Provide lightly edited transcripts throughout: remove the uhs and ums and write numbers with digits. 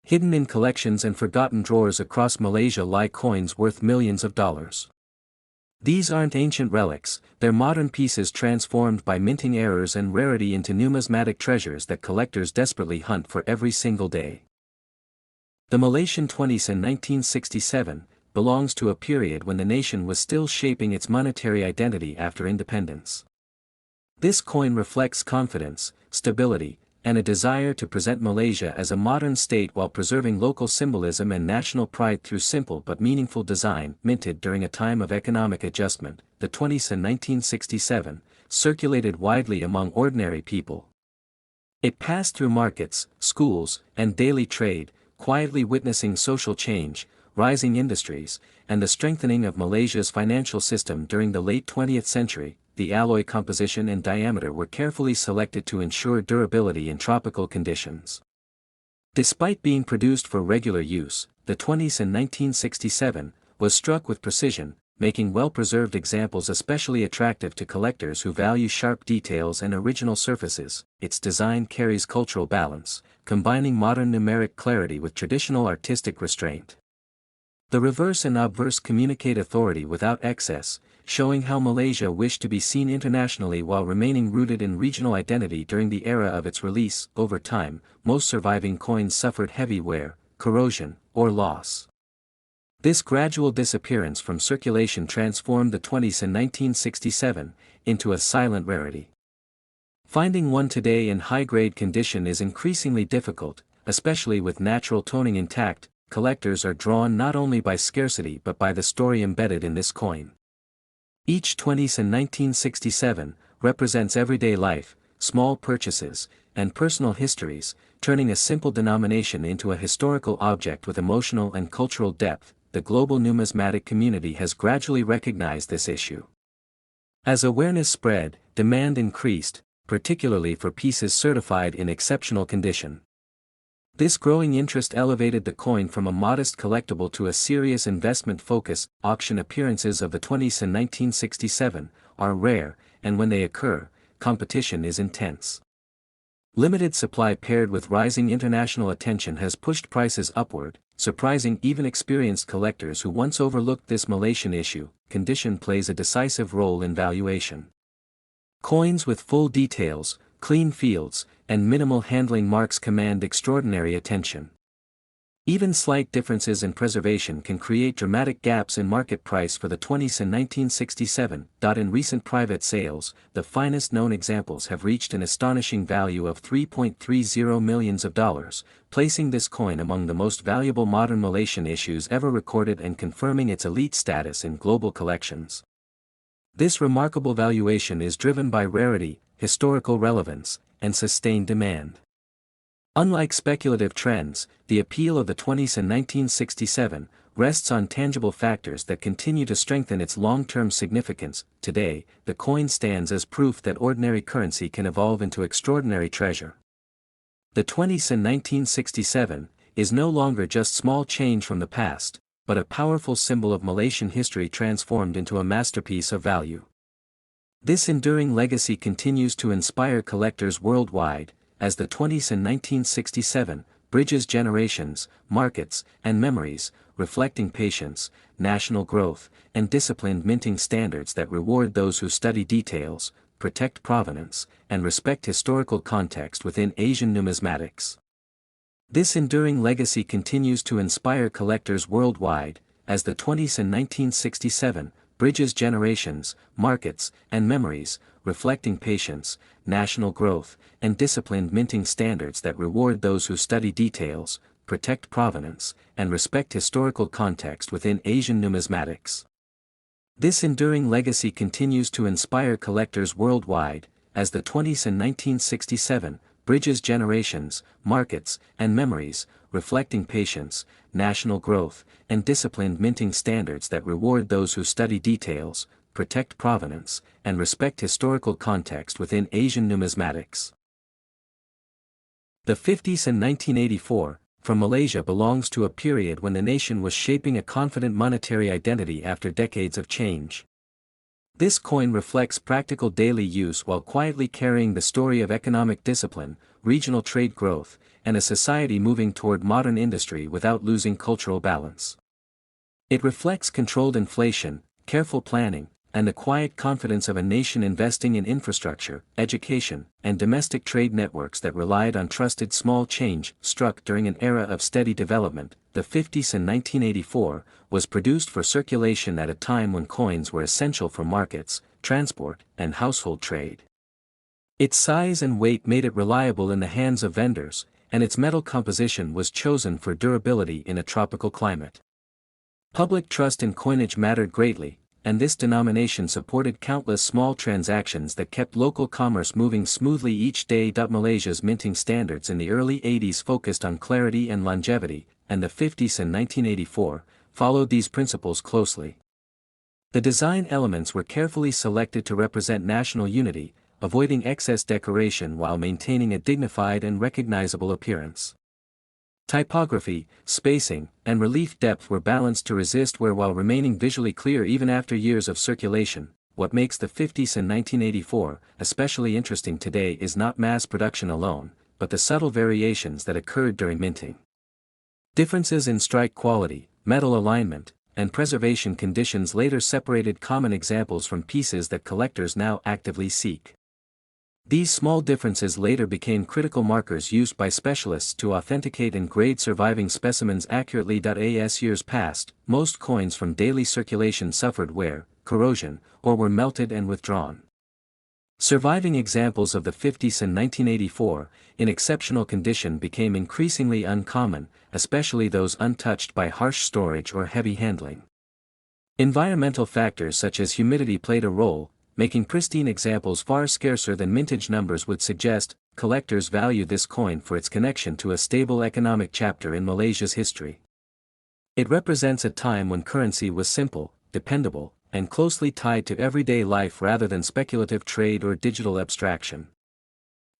Hidden in collections and forgotten drawers across Malaysia lie coins worth millions of dollars. These aren't ancient relics, they're modern pieces transformed by minting errors and rarity into numismatic treasures that collectors desperately hunt for every single day. The Malaysian 20s in 1967 belongs to a period when the nation was still shaping its monetary identity after independence. This coin reflects confidence, stability, and a desire to present Malaysia as a modern state while preserving local symbolism and national pride through simple but meaningful design. Minted during a time of economic adjustment, the 20s in 1967 circulated widely among ordinary people. It passed through markets, schools, and daily trade, quietly witnessing social change, rising industries, and the strengthening of Malaysia's financial system during the late 20th century. The alloy composition and diameter were carefully selected to ensure durability in tropical conditions. Despite being produced for regular use, the 20s in 1967 was struck with precision, making well-preserved examples especially attractive to collectors who value sharp details and original surfaces. Its design carries cultural balance, combining modern numeric clarity with traditional artistic restraint. The reverse and obverse communicate authority without excess, showing how Malaysia wished to be seen internationally while remaining rooted in regional identity during the era of its release. Over time, most surviving coins suffered heavy wear, corrosion, or loss. This gradual disappearance from circulation transformed the 20s in 1967 into a silent rarity. Finding one today in high-grade condition is increasingly difficult, especially with natural toning intact. Collectors are drawn not only by scarcity but by the story embedded in this coin. Each 20s in 1967 represents everyday life, small purchases, and personal histories, turning a simple denomination into a historical object with emotional and cultural depth. The global numismatic community has gradually recognized this issue. As awareness spread, demand increased, particularly for pieces certified in exceptional condition. This growing interest elevated the coin from a modest collectible to a serious investment focus. Auction appearances of the 20s in 1967 are rare, and when they occur, competition is intense. Limited supply paired with rising international attention has pushed prices upward, surprising even experienced collectors who once overlooked this Malaysian issue. Condition plays a decisive role in valuation. Coins with full details, clean fields, and minimal handling marks command extraordinary attention. Even slight differences in preservation can create dramatic gaps in market price for the 20s in 1967. In recent private sales, the finest known examples have reached an astonishing value of $3.30 million, placing this coin among the most valuable modern Malaysian issues ever recorded and confirming its elite status in global collections. This remarkable valuation is driven by rarity, historical relevance, and sustained demand. Unlike speculative trends, the appeal of the 20s in 1967 rests on tangible factors that continue to strengthen its long-term significance. Today, the coin stands as proof that ordinary currency can evolve into extraordinary treasure. The 20s in 1967 is no longer just small change from the past, but a powerful symbol of Malaysian history transformed into a masterpiece of value. This enduring legacy continues to inspire collectors worldwide, as the 20s in 1967 bridges generations, markets, and memories, reflecting patience, national growth, and disciplined minting standards that reward those who study details, protect provenance, and respect historical context within Asian numismatics. This enduring legacy continues to inspire collectors worldwide, as the 20s in 1967 bridges generations, markets, and memories, reflecting patience, national growth, and disciplined minting standards that reward those who study details, protect provenance, and respect historical context within Asian numismatics. This enduring legacy continues to inspire collectors worldwide, as the 20s in 1967 bridges generations, markets, and memories, reflecting patience, national growth, and disciplined minting standards that reward those who study details, protect provenance, and respect historical context within Asian numismatics. The 50s in 1984, from Malaysia belongs to a period when the nation was shaping a confident monetary identity after decades of change. This coin reflects practical daily use while quietly carrying the story of economic discipline, regional trade growth, and a society moving toward modern industry without losing cultural balance. It reflects controlled inflation, careful planning, and the quiet confidence of a nation investing in infrastructure, education, and domestic trade networks that relied on trusted small change. Struck during an era of steady development, the 50s in 1984, was produced for circulation at a time when coins were essential for markets, transport, and household trade. Its size and weight made it reliable in the hands of vendors, and its metal composition was chosen for durability in a tropical climate. Public trust in coinage mattered greatly, and this denomination supported countless small transactions that kept local commerce moving smoothly each day. Malaysia's minting standards in the early 80s focused on clarity and longevity, and the 50s in 1984 followed these principles closely. The design elements were carefully selected to represent national unity, avoiding excess decoration while maintaining a dignified and recognizable appearance. Typography, spacing, and relief depth were balanced to resist wear while remaining visually clear even after years of circulation. What makes the 50s in 1984 especially interesting today is not mass production alone, but the subtle variations that occurred during minting. Differences in strike quality, metal alignment, and preservation conditions later separated common examples from pieces that collectors now actively seek. These small differences later became critical markers used by specialists to authenticate and grade surviving specimens accurately. As years passed, most coins from daily circulation suffered wear, corrosion, or were melted and withdrawn. Surviving examples of the 50s in 1984, in exceptional condition, became increasingly uncommon, especially those untouched by harsh storage or heavy handling. Environmental factors such as humidity played a role, making pristine examples far scarcer than mintage numbers would suggest. Collectors value this coin for its connection to a stable economic chapter in Malaysia's history. It represents a time when currency was simple, dependable, and closely tied to everyday life rather than speculative trade or digital abstraction.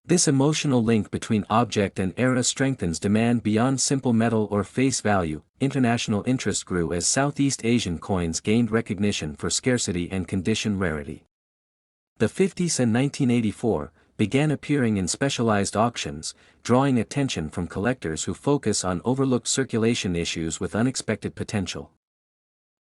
This emotional link between object and era strengthens demand beyond simple metal or face value. International interest grew as Southeast Asian coins gained recognition for scarcity and condition rarity. The 50s and 1984 began appearing in specialized auctions, drawing attention from collectors who focus on overlooked circulation issues with unexpected potential.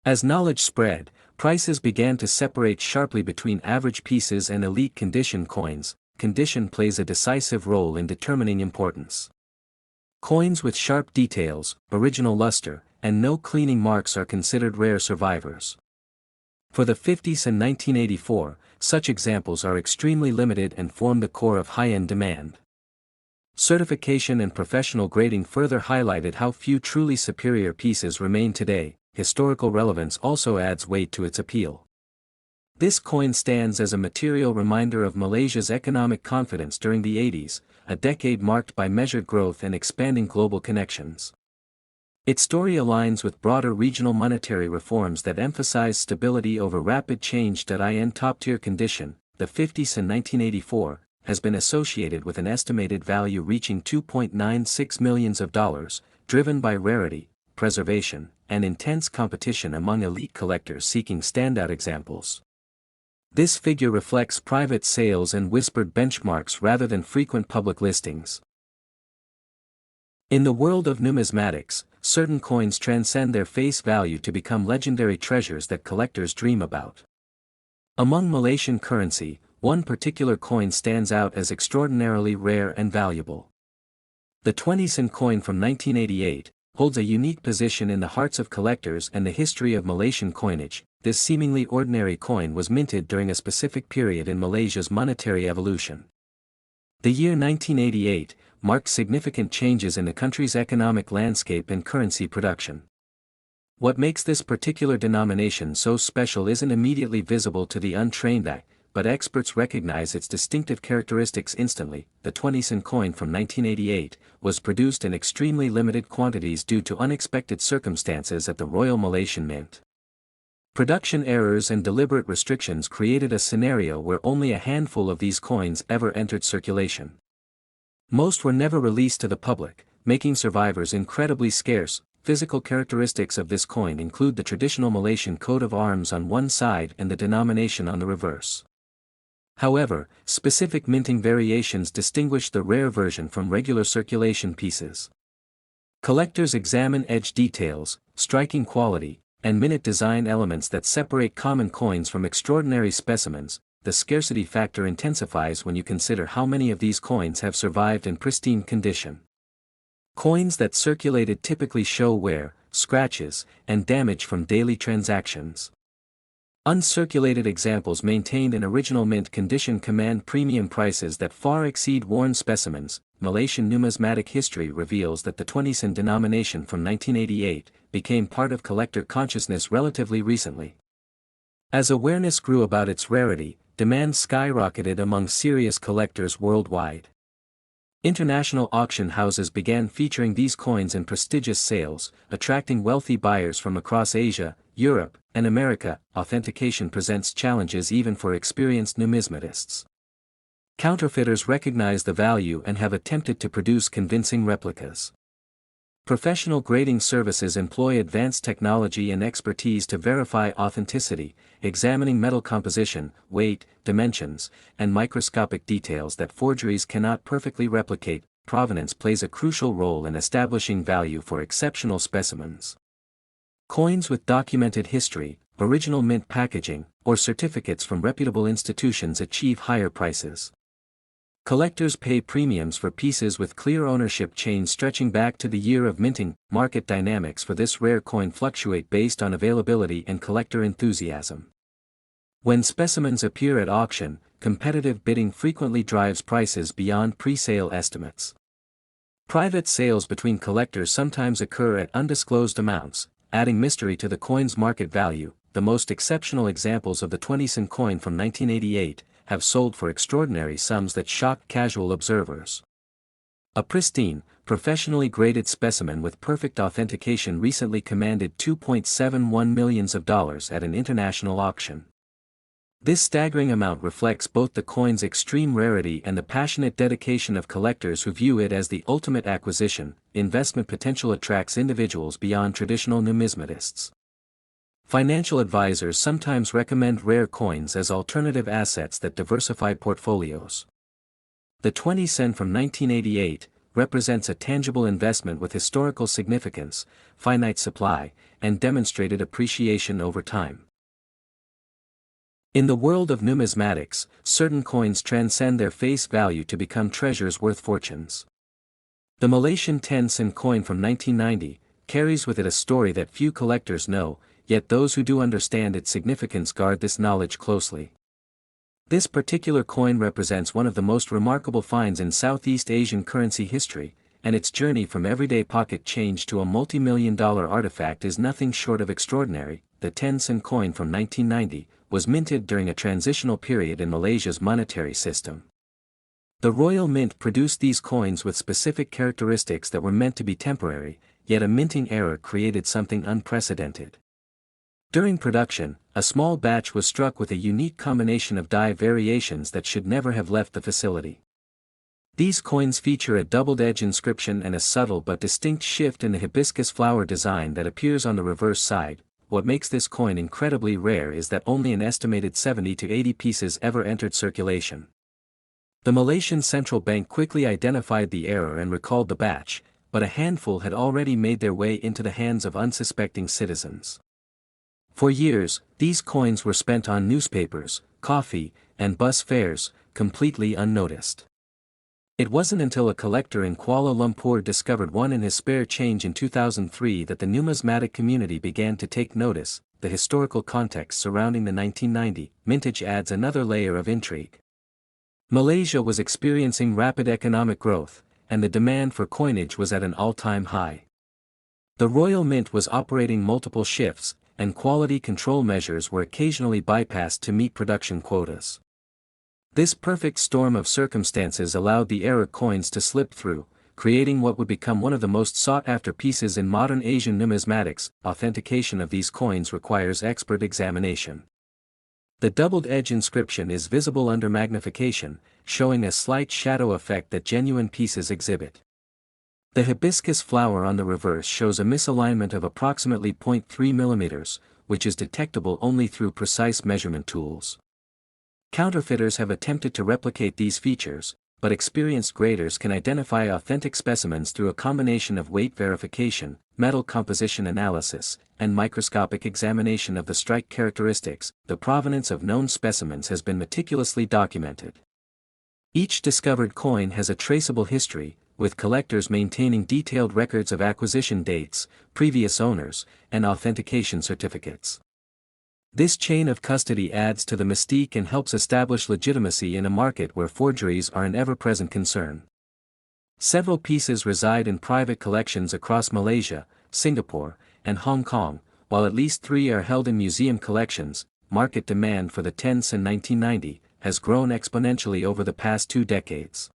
As knowledge spread, prices began to separate sharply between average pieces and elite condition coins. Condition plays a decisive role in determining importance. Coins with sharp details, original luster, and no cleaning marks are considered rare survivors. For the 50s and 1984, such examples are extremely limited and form the core of high-end demand. Certification and professional grading further highlighted how few truly superior pieces remain today. Historical relevance also adds weight to its appeal. This coin stands as a material reminder of Malaysia's economic confidence during the 80s, a decade marked by measured growth and expanding global connections. Its story aligns with broader regional monetary reforms that emphasize stability over rapid change. In top-tier condition, the 50s in 1984 has been associated with an estimated value reaching $2.96 million, driven by rarity, preservation, and intense competition among elite collectors seeking standout examples. This figure reflects private sales and whispered benchmarks rather than frequent public listings. In the world of numismatics, certain coins transcend their face value to become legendary treasures that collectors dream about. Among Malaysian currency, one particular coin stands out as extraordinarily rare and valuable. The 20-sen coin from 1988 holds a unique position in the hearts of collectors and the history of Malaysian coinage. This seemingly ordinary coin was minted during a specific period in Malaysia's monetary evolution. The year 1988 marked significant changes in the country's economic landscape and currency production. What makes this particular denomination so special isn't immediately visible to the untrained eye, but experts recognize its distinctive characteristics instantly. The 20-sen coin from 1988 was produced in extremely limited quantities due to unexpected circumstances at the Royal Malaysian Mint. Production errors and deliberate restrictions created a scenario where only a handful of these coins ever entered circulation. Most were never released to the public, making survivors incredibly scarce. Physical characteristics of this coin include the traditional Malaysian coat of arms on one side and the denomination on the reverse. However, specific minting variations distinguish the rare version from regular circulation pieces. Collectors examine edge details, striking quality, and minute design elements that separate common coins from extraordinary specimens. The scarcity factor intensifies when you consider how many of these coins have survived in pristine condition. Coins that circulated typically show wear, scratches, and damage from daily transactions. Uncirculated examples maintained in original mint condition command premium prices that far exceed worn specimens. Malaysian numismatic history reveals that the 20 sen denomination from 1988 became part of collector consciousness relatively recently. As awareness grew about its rarity, demand skyrocketed among serious collectors worldwide. International auction houses began featuring these coins in prestigious sales, attracting wealthy buyers from across Asia, Europe, and America. Authentication presents challenges even for experienced numismatists. Counterfeiters recognize the value and have attempted to produce convincing replicas. Professional grading services employ advanced technology and expertise to verify authenticity, examining metal composition, weight, dimensions, and microscopic details that forgeries cannot perfectly replicate. Provenance plays a crucial role in establishing value for exceptional specimens. Coins with documented history, original mint packaging, or certificates from reputable institutions achieve higher prices. Collectors pay premiums for pieces with clear ownership chains stretching back to the year of minting. Market dynamics for this rare coin fluctuate based on availability and collector enthusiasm. When specimens appear at auction, competitive bidding frequently drives prices beyond pre-sale estimates. Private sales between collectors sometimes occur at undisclosed amounts, adding mystery to the coin's market value. The most exceptional examples of the 20 sen coin from 1988 have sold for extraordinary sums that shocked casual observers. A pristine, professionally graded specimen with perfect authentication recently commanded $2.71 million at an international auction. This staggering amount reflects both the coin's extreme rarity and the passionate dedication of collectors who view it as the ultimate acquisition. Investment potential attracts individuals beyond traditional numismatists. Financial advisors sometimes recommend rare coins as alternative assets that diversify portfolios. The 20 sen from 1988 represents a tangible investment with historical significance, finite supply, and demonstrated appreciation over time. In the world of numismatics, certain coins transcend their face value to become treasures worth fortunes. The Malaysian 10 sen coin from 1990 carries with it a story that few collectors know, yet those who do understand its significance guard this knowledge closely. This particular coin represents one of the most remarkable finds in Southeast Asian currency history, and its journey from everyday pocket change to a multi-million-dollar artifact is nothing short of extraordinary. The 10 sen coin from 1990 was minted during a transitional period in Malaysia's monetary system. The Royal Mint produced these coins with specific characteristics that were meant to be temporary, yet a minting error created something unprecedented. During production, a small batch was struck with a unique combination of die variations that should never have left the facility. These coins feature a doubled-edge inscription and a subtle but distinct shift in the hibiscus flower design that appears on the reverse side. What makes this coin incredibly rare is that only an estimated 70 to 80 pieces ever entered circulation. The Malaysian Central Bank quickly identified the error and recalled the batch, but a handful had already made their way into the hands of unsuspecting citizens. For years, these coins were spent on newspapers, coffee, and bus fares, completely unnoticed. It wasn't until a collector in Kuala Lumpur discovered one in his spare change in 2003 that the numismatic community began to take notice. The historical context surrounding the 1990 mintage adds another layer of intrigue. Malaysia was experiencing rapid economic growth, and the demand for coinage was at an all-time high. The Royal Mint was operating multiple shifts, and quality control measures were occasionally bypassed to meet production quotas. This perfect storm of circumstances allowed the error coins to slip through, creating what would become one of the most sought-after pieces in modern Asian numismatics. Authentication of these coins requires expert examination. The doubled-edge inscription is visible under magnification, showing a slight shadow effect that genuine pieces exhibit. The hibiscus flower on the reverse shows a misalignment of approximately 0.3 mm, which is detectable only through precise measurement tools. Counterfeiters have attempted to replicate these features, but experienced graders can identify authentic specimens through a combination of weight verification, metal composition analysis, and microscopic examination of the strike characteristics. The provenance of known specimens has been meticulously documented. Each discovered coin has a traceable history, with collectors maintaining detailed records of acquisition dates, previous owners, and authentication certificates. This chain of custody adds to the mystique and helps establish legitimacy in a market where forgeries are an ever-present concern. Several pieces reside in private collections across Malaysia, Singapore, and Hong Kong, while at least 3 are held in museum collections. Market demand for the 10s in 1990 has grown exponentially over the past 2 decades.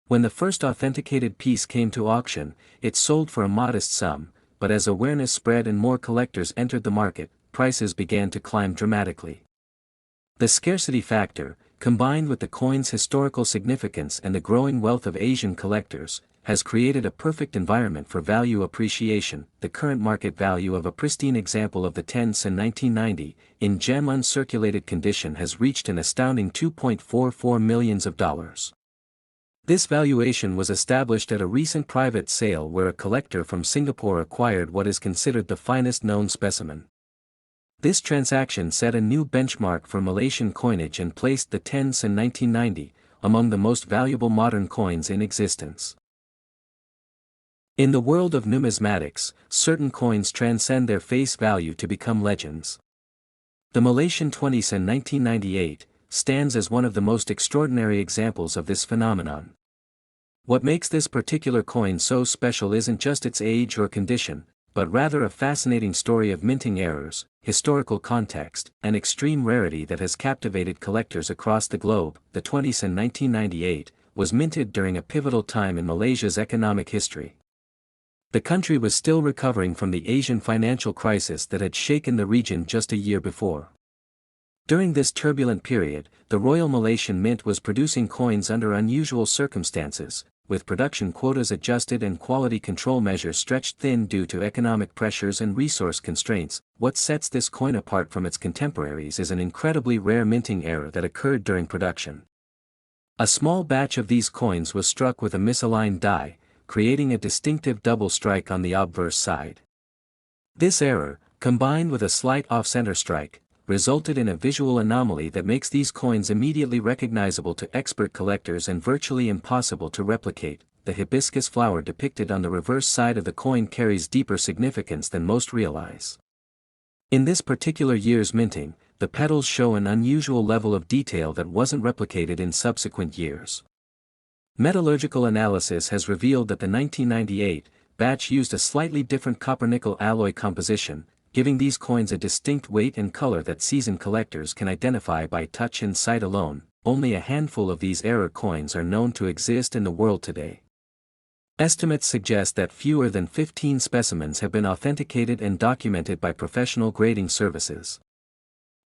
When the first authenticated piece came to auction, it sold for a modest sum, but as awareness spread and more collectors entered the market, prices began to climb dramatically. The scarcity factor, combined with the coin's historical significance and the growing wealth of Asian collectors, has created a perfect environment for value appreciation. The current market value of a pristine example of the 10s in 1990, in gem uncirculated condition, has reached an astounding $2.44 million. This valuation was established at a recent private sale where a collector from Singapore acquired what is considered the finest known specimen. This transaction set a new benchmark for Malaysian coinage and placed the 10s in 1990 among the most valuable modern coins in existence. In the world of numismatics, certain coins transcend their face value to become legends. The Malaysian 20s in 1998 stands as one of the most extraordinary examples of this phenomenon. What makes this particular coin so special isn't just its age or condition, but rather a fascinating story of minting errors, historical context, and extreme rarity that has captivated collectors across the globe. The 20s in 1998 was minted during a pivotal time in Malaysia's economic history. The country was still recovering from the Asian financial crisis that had shaken the region just a year before. During this turbulent period, the Royal Malaysian Mint was producing coins under unusual circumstances, with production quotas adjusted and quality control measures stretched thin due to economic pressures and resource constraints. What sets this coin apart from its contemporaries is an incredibly rare minting error that occurred during production. A small batch of these coins was struck with a misaligned die, creating a distinctive double strike on the obverse side. This error, combined with a slight off-center strike, resulted in a visual anomaly that makes these coins immediately recognizable to expert collectors and virtually impossible to replicate. The hibiscus flower depicted on the reverse side of the coin carries deeper significance than most realize. In this particular year's minting, the petals show an unusual level of detail that wasn't replicated in subsequent years. Metallurgical analysis has revealed that the 1998 batch used a slightly different copper-nickel alloy composition, giving these coins a distinct weight and color that seasoned collectors can identify by touch and sight alone. Only a handful of these error coins are known to exist in the world today. Estimates suggest that fewer than 15 specimens have been authenticated and documented by professional grading services.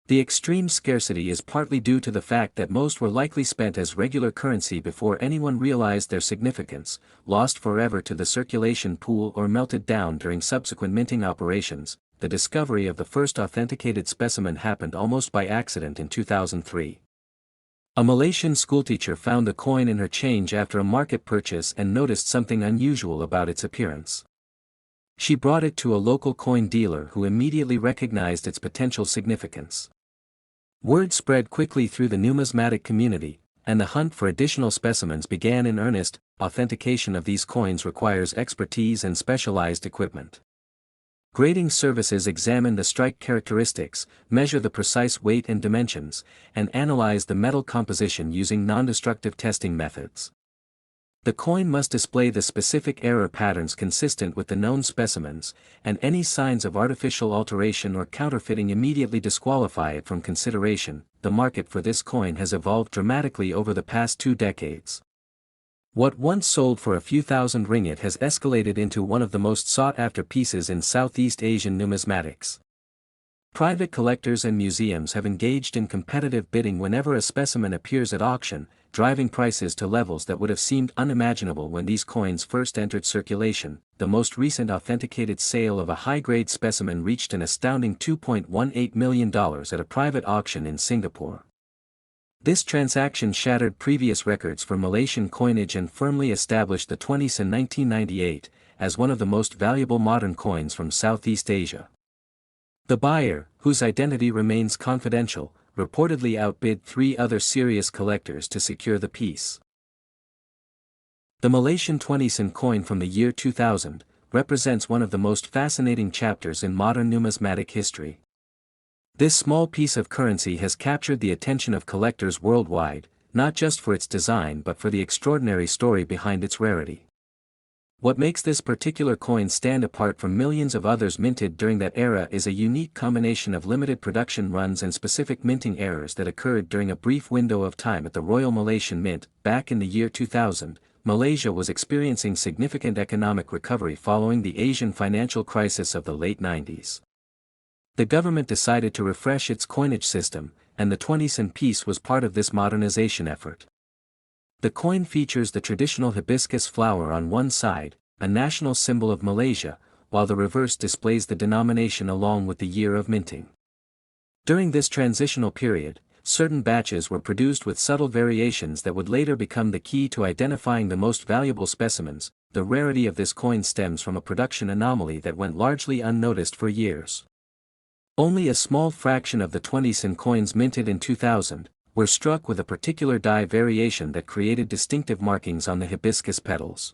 The extreme scarcity is partly due to the fact that most were likely spent as regular currency before anyone realized their significance, lost forever to the circulation pool, or melted down during subsequent minting operations. The discovery of the first authenticated specimen happened almost by accident in 2003. A Malaysian schoolteacher found the coin in her change after a market purchase and noticed something unusual about its appearance. She brought it to a local coin dealer who immediately recognized its potential significance. Word spread quickly through the numismatic community, and the hunt for additional specimens began in earnest. Authentication of these coins requires expertise and specialized equipment. Grading services examine the strike characteristics, measure the precise weight and dimensions, and analyze the metal composition using non-destructive testing methods. The coin must display the specific error patterns consistent with the known specimens, and any signs of artificial alteration or counterfeiting immediately disqualify it from consideration. The market for this coin has evolved dramatically over the past 2 decades. What once sold for a few thousand ringgit has escalated into one of the most sought-after pieces in Southeast Asian numismatics. Private collectors and museums have engaged in competitive bidding whenever a specimen appears at auction, driving prices to levels that would have seemed unimaginable when these coins first entered circulation. The most recent authenticated sale of a high-grade specimen reached an astounding $2.18 million at a private auction in Singapore. This transaction shattered previous records for Malaysian coinage and firmly established the 20s in 1998 as one of the most valuable modern coins from Southeast Asia. The buyer, whose identity remains confidential, reportedly outbid 3 other serious collectors to secure the piece. The Malaysian 20sen coin from the year 2000 represents one of the most fascinating chapters in modern numismatic history. This small piece of currency has captured the attention of collectors worldwide, not just for its design but for the extraordinary story behind its rarity. What makes this particular coin stand apart from millions of others minted during that era is a unique combination of limited production runs and specific minting errors that occurred during a brief window of time at the Royal Malaysian Mint. Back in the year 2000, Malaysia was experiencing significant economic recovery following the Asian financial crisis of the late 90s. The government decided to refresh its coinage system, and the 20sen piece was part of this modernization effort. The coin features the traditional hibiscus flower on one side, a national symbol of Malaysia, while the reverse displays the denomination along with the year of minting. During this transitional period, certain batches were produced with subtle variations that would later become the key to identifying the most valuable specimens. The rarity of this coin stems from a production anomaly that went largely unnoticed for years. Only a small fraction of the 20sen coins minted in 2000 were struck with a particular die variation that created distinctive markings on the hibiscus petals.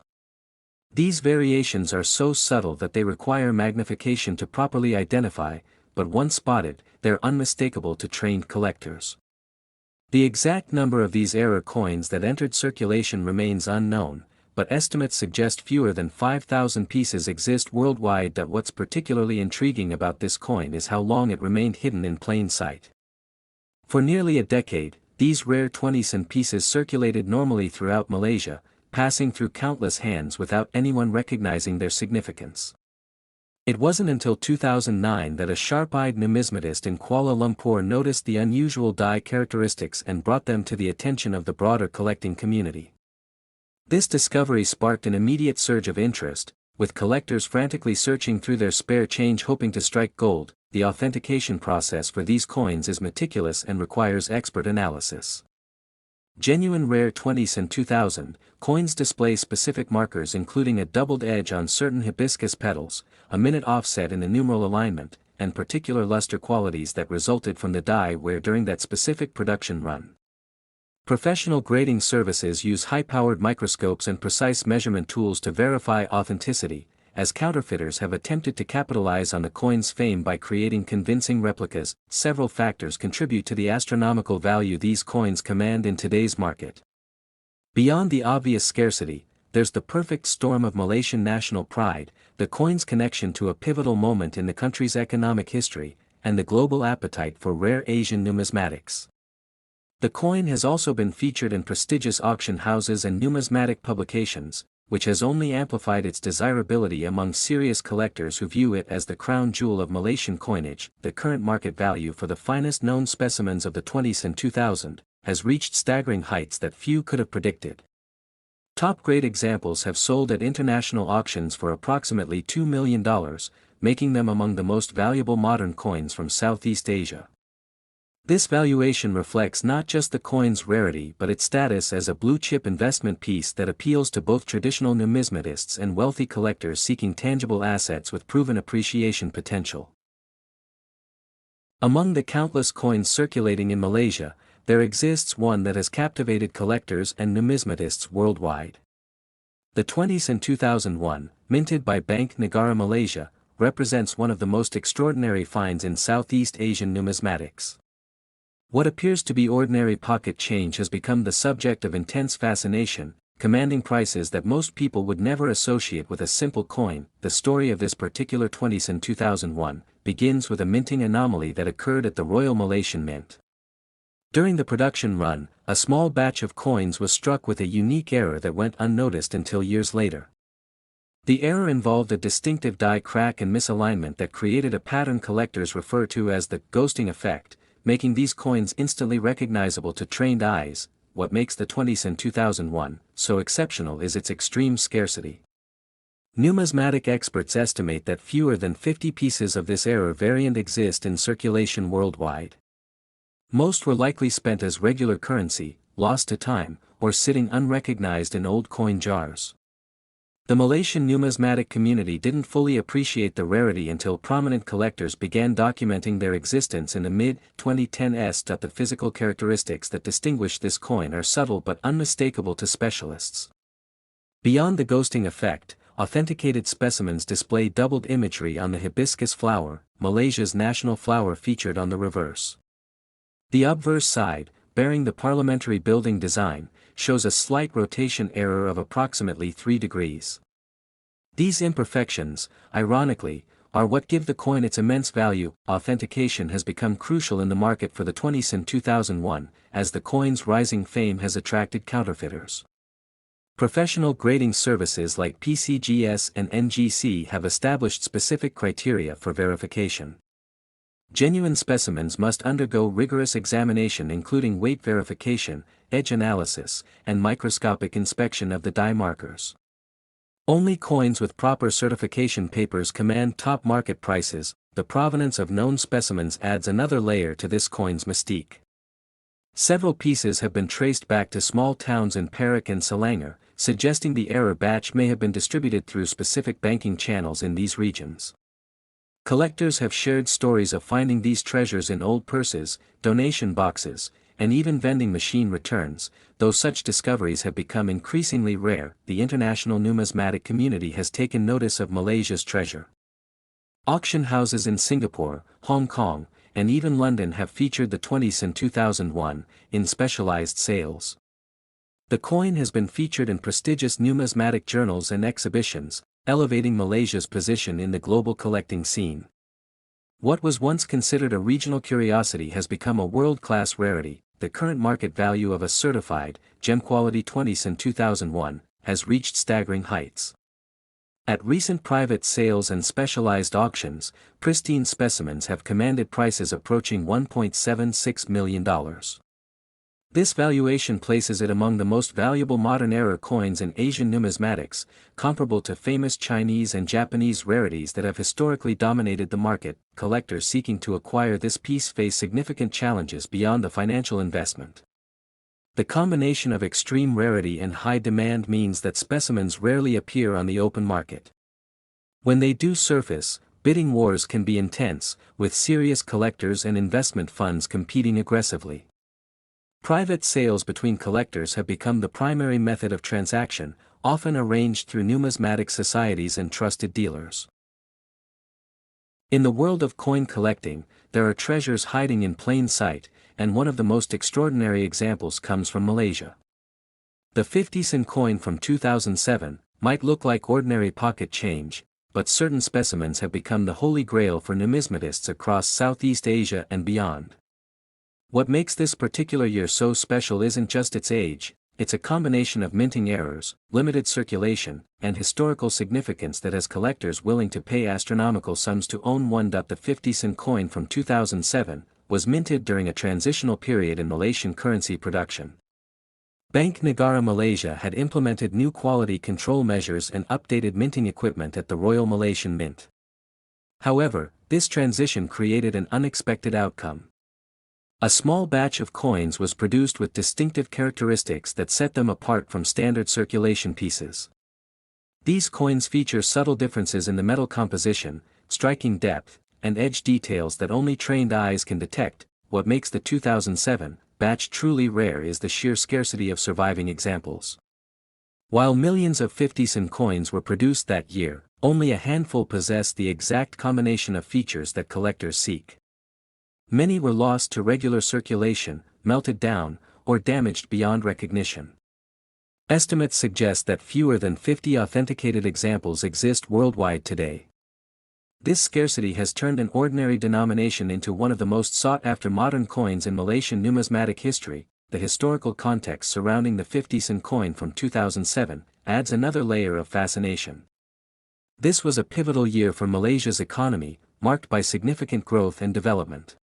These variations are so subtle that they require magnification to properly identify, but once spotted, they're unmistakable to trained collectors. The exact number of these error coins that entered circulation remains unknown, but estimates suggest fewer than 5,000 pieces exist worldwide. What's particularly intriguing about this coin is how long it remained hidden in plain sight. For nearly a decade, these rare 20sen pieces circulated normally throughout Malaysia, passing through countless hands without anyone recognizing their significance. It wasn't until 2009 that a sharp-eyed numismatist in Kuala Lumpur noticed the unusual die characteristics and brought them to the attention of the broader collecting community. This discovery sparked an immediate surge of interest, with collectors frantically searching through their spare change hoping to strike gold. The authentication process for these coins is meticulous and requires expert analysis. Genuine rare 20sen 2000 coins display specific markers including a doubled edge on certain hibiscus petals, a minute offset in the numeral alignment, and particular luster qualities that resulted from the die wear during that specific production run. Professional grading services use high-powered microscopes and precise measurement tools to verify authenticity, as counterfeiters have attempted to capitalize on the coin's fame by creating convincing replicas. Several factors contribute to the astronomical value these coins command in today's market. Beyond the obvious scarcity, there's the perfect storm of Malaysian national pride, the coin's connection to a pivotal moment in the country's economic history, and the global appetite for rare Asian numismatics. The coin has also been featured in prestigious auction houses and numismatic publications, which has only amplified its desirability among serious collectors who view it as the crown jewel of Malaysian coinage. The current market value for the finest known specimens of the 20sen 2000 has reached staggering heights that few could have predicted. Top-grade examples have sold at international auctions for approximately $2 million, making them among the most valuable modern coins from Southeast Asia. This valuation reflects not just the coin's rarity but its status as a blue-chip investment piece that appeals to both traditional numismatists and wealthy collectors seeking tangible assets with proven appreciation potential. Among the countless coins circulating in Malaysia, there exists one that has captivated collectors and numismatists worldwide. The 20sen 2001, minted by Bank Negara Malaysia, represents one of the most extraordinary finds in Southeast Asian numismatics. What appears to be ordinary pocket change has become the subject of intense fascination, commanding prices that most people would never associate with a simple coin. The story of this particular 20sen 2001 begins with a minting anomaly that occurred at the Royal Malaysian Mint. During the production run, a small batch of coins was struck with a unique error that went unnoticed until years later. The error involved a distinctive die crack and misalignment that created a pattern collectors refer to as the ghosting effect, making these coins instantly recognizable to trained eyes. What makes the 20sen 2001 so exceptional is its extreme scarcity. Numismatic experts estimate that fewer than 50 pieces of this error variant exist in circulation worldwide. Most were likely spent as regular currency, lost to time, or sitting unrecognized in old coin jars. The Malaysian numismatic community didn't fully appreciate the rarity until prominent collectors began documenting their existence in the mid-2010s. The physical characteristics that distinguish this coin are subtle but unmistakable to specialists. Beyond the ghosting effect, authenticated specimens display doubled imagery on the hibiscus flower, Malaysia's national flower, featured on the reverse. The obverse side, bearing the parliamentary building design, shows a slight rotation error of approximately 3 degrees. These imperfections, ironically, are what give the coin its immense value. Authentication has become crucial in the market for the 20s in 2001, as the coin's rising fame has attracted counterfeiters. Professional grading services like PCGS and NGC have established specific criteria for verification. Genuine specimens must undergo rigorous examination, including weight verification, edge analysis, and microscopic inspection of the die markers. Only coins with proper certification papers command top market prices. The provenance of known specimens adds another layer to this coin's mystique. Several pieces have been traced back to small towns in Perak and Selangor, suggesting the error batch may have been distributed through specific banking channels in these regions. Collectors have shared stories of finding these treasures in old purses, donation boxes, and even vending machine returns. Though such discoveries have become increasingly rare, the international numismatic community has taken notice of Malaysia's treasure. Auction houses in Singapore, Hong Kong, and even London have featured the 20s in 2001, in specialized sales. The coin has been featured in prestigious numismatic journals and exhibitions, elevating Malaysia's position in the global collecting scene. What was once considered a regional curiosity has become a world-class rarity. The current market value of a certified, gem-quality 20s in 2001, has reached staggering heights. At recent private sales and specialized auctions, pristine specimens have commanded prices approaching $1.76 million. This valuation places it among the most valuable modern-era coins in Asian numismatics, comparable to famous Chinese and Japanese rarities that have historically dominated the market. Collectors seeking to acquire this piece face significant challenges beyond the financial investment. The combination of extreme rarity and high demand means that specimens rarely appear on the open market. When they do surface, bidding wars can be intense, with serious collectors and investment funds competing aggressively. Private sales between collectors have become the primary method of transaction, often arranged through numismatic societies and trusted dealers. In the world of coin collecting, there are treasures hiding in plain sight, and one of the most extraordinary examples comes from Malaysia. The 50-cent coin from 2007 might look like ordinary pocket change, but certain specimens have become the holy grail for numismatists across Southeast Asia and beyond. What makes this particular year so special isn't just its age, it's a combination of minting errors, limited circulation, and historical significance that has collectors willing to pay astronomical sums to own one. The 50-cent coin from 2007 was minted during a transitional period in Malaysian currency production. Bank Negara Malaysia had implemented new quality control measures and updated minting equipment at the Royal Malaysian Mint. However, this transition created an unexpected outcome. A small batch of coins was produced with distinctive characteristics that set them apart from standard circulation pieces. These coins feature subtle differences in the metal composition, striking depth, and edge details that only trained eyes can detect. What makes the 2007 batch truly rare is the sheer scarcity of surviving examples. While millions of 50-cent coins were produced that year, only a handful possessed the exact combination of features that collectors seek. Many were lost to regular circulation, melted down, or damaged beyond recognition. Estimates suggest that fewer than 50 authenticated examples exist worldwide today. This scarcity has turned an ordinary denomination into one of the most sought-after modern coins in Malaysian numismatic history. The historical context surrounding the 50-cent coin from 2007 adds another layer of fascination. This was a pivotal year for Malaysia's economy, marked by significant growth and development.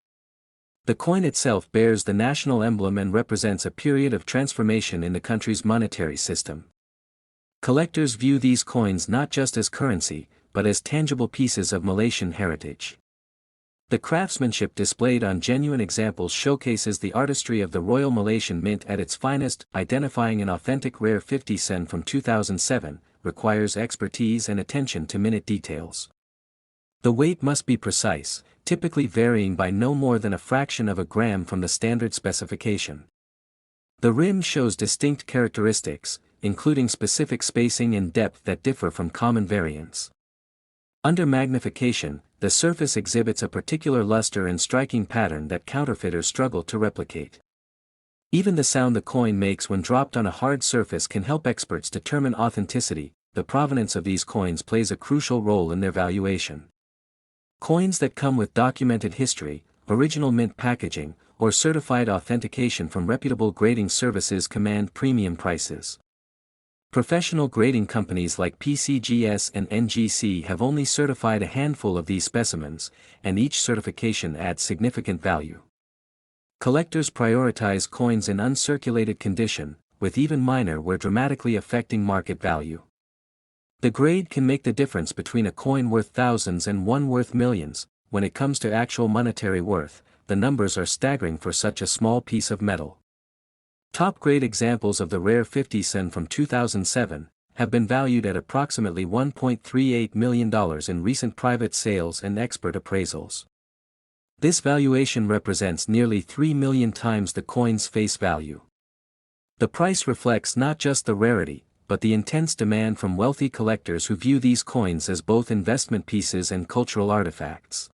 The coin itself bears the national emblem and represents a period of transformation in the country's monetary system. Collectors view these coins not just as currency, but as tangible pieces of Malaysian heritage. The craftsmanship displayed on genuine examples showcases the artistry of the Royal Malaysian Mint at its finest. Identifying an authentic rare 50 sen from 2007 requires expertise and attention to minute details. The weight must be precise, typically varying by no more than a fraction of a gram from the standard specification. The rim shows distinct characteristics, including specific spacing and depth that differ from common variants. Under magnification, the surface exhibits a particular luster and striking pattern that counterfeiters struggle to replicate. Even the sound the coin makes when dropped on a hard surface can help experts determine authenticity. The provenance of these coins plays a crucial role in their valuation. Coins that come with documented history, original mint packaging, or certified authentication from reputable grading services command premium prices. Professional grading companies like PCGS and NGC have only certified a handful of these specimens, and each certification adds significant value. Collectors prioritize coins in uncirculated condition, with even minor wear dramatically affecting market value. The grade can make the difference between a coin worth thousands and one worth millions. When it comes to actual monetary worth, the numbers are staggering for such a small piece of metal. Top-grade examples of the rare 50 sen from 2007 have been valued at approximately $1.38 million in recent private sales and expert appraisals. This valuation represents nearly 3 million times the coin's face value. The price reflects not just the rarity, but the intense demand from wealthy collectors who view these coins as both investment pieces and cultural artifacts.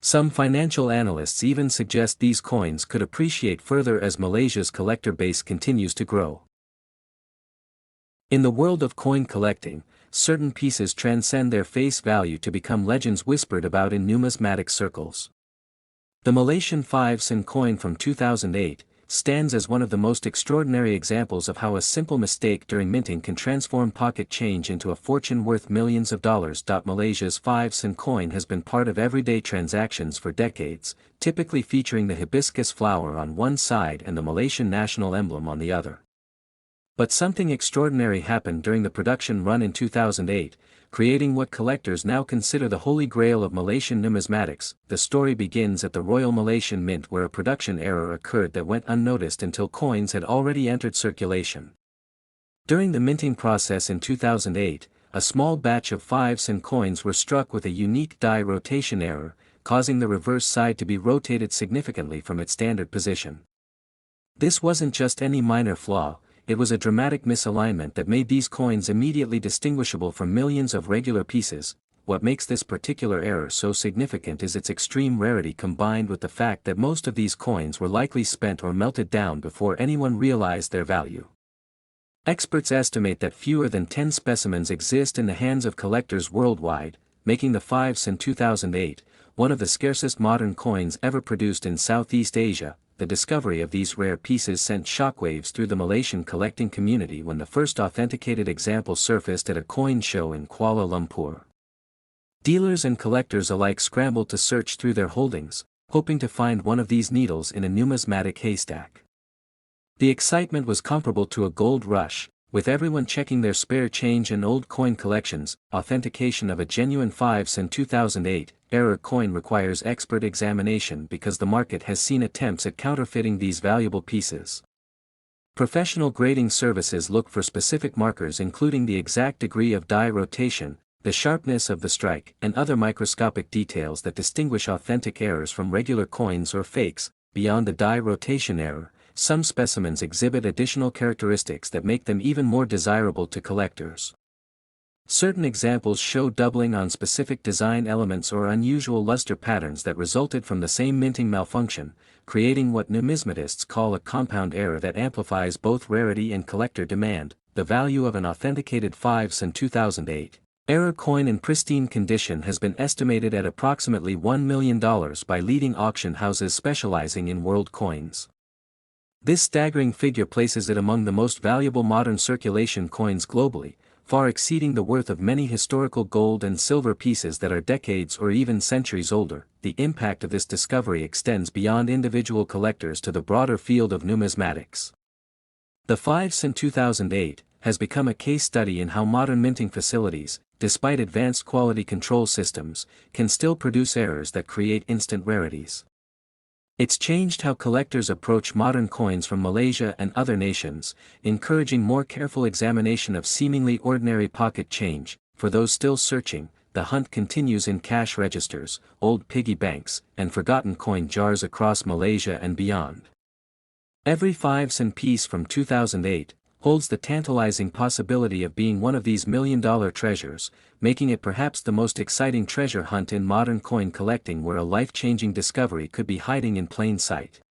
Some financial analysts even suggest these coins could appreciate further as Malaysia's collector base continues to grow. In the world of coin collecting, certain pieces transcend their face value to become legends whispered about in numismatic circles. The Malaysian 5 sen coin from 2008 stands as one of the most extraordinary examples of how a simple mistake during minting can transform pocket change into a fortune worth millions of dollars. Malaysia's 5 sen coin has been part of everyday transactions for decades, typically featuring the hibiscus flower on one side and the Malaysian national emblem on the other. But something extraordinary happened during the production run in 2008, creating what collectors now consider the holy grail of Malaysian numismatics. The story begins at the Royal Malaysian Mint, where a production error occurred that went unnoticed until coins had already entered circulation. During the minting process in 2008, a small batch of 5 sen coins were struck with a unique die rotation error, causing the reverse side to be rotated significantly from its standard position. This wasn't just any minor flaw. It was a dramatic misalignment that made these coins immediately distinguishable from millions of regular pieces. What makes this particular error so significant is its extreme rarity, combined with the fact that most of these coins were likely spent or melted down before anyone realized their value. Experts estimate that fewer than 10 specimens exist in the hands of collectors worldwide, making the 5 sen 2008 one of the scarcest modern coins ever produced in Southeast Asia. The discovery of these rare pieces sent shockwaves through the Malaysian collecting community when the first authenticated example surfaced at a coin show in Kuala Lumpur. Dealers and collectors alike scrambled to search through their holdings, hoping to find one of these needles in a numismatic haystack. The excitement was comparable to a gold rush, with everyone checking their spare change and old coin collections. Authentication of a genuine 5 sen 2008 error coin requires expert examination because the market has seen attempts at counterfeiting these valuable pieces. Professional grading services look for specific markers, including the exact degree of die rotation, the sharpness of the strike, and other microscopic details that distinguish authentic errors from regular coins or fakes. Beyond the die rotation error, some specimens exhibit additional characteristics that make them even more desirable to collectors. Certain examples show doubling on specific design elements or unusual luster patterns that resulted from the same minting malfunction, creating what numismatists call a compound error that amplifies both rarity and collector demand. The value of an authenticated 5 sen 2008 error coin in pristine condition has been estimated at approximately $1 million by leading auction houses specializing in world coins. This staggering figure places it among the most valuable modern circulation coins globally, far exceeding the worth of many historical gold and silver pieces that are decades or even centuries older. The impact of this discovery extends beyond individual collectors to the broader field of numismatics. The 5 sen 2008 has become a case study in how modern minting facilities, despite advanced quality control systems, can still produce errors that create instant rarities. It's changed how collectors approach modern coins from Malaysia and other nations, encouraging more careful examination of seemingly ordinary pocket change. For those still searching, the hunt continues in cash registers, old piggy banks, and forgotten coin jars across Malaysia and beyond. Every 5-cent piece from 2008 holds the tantalizing possibility of being one of these million-dollar treasures, making it perhaps the most exciting treasure hunt in modern coin collecting, where a life-changing discovery could be hiding in plain sight.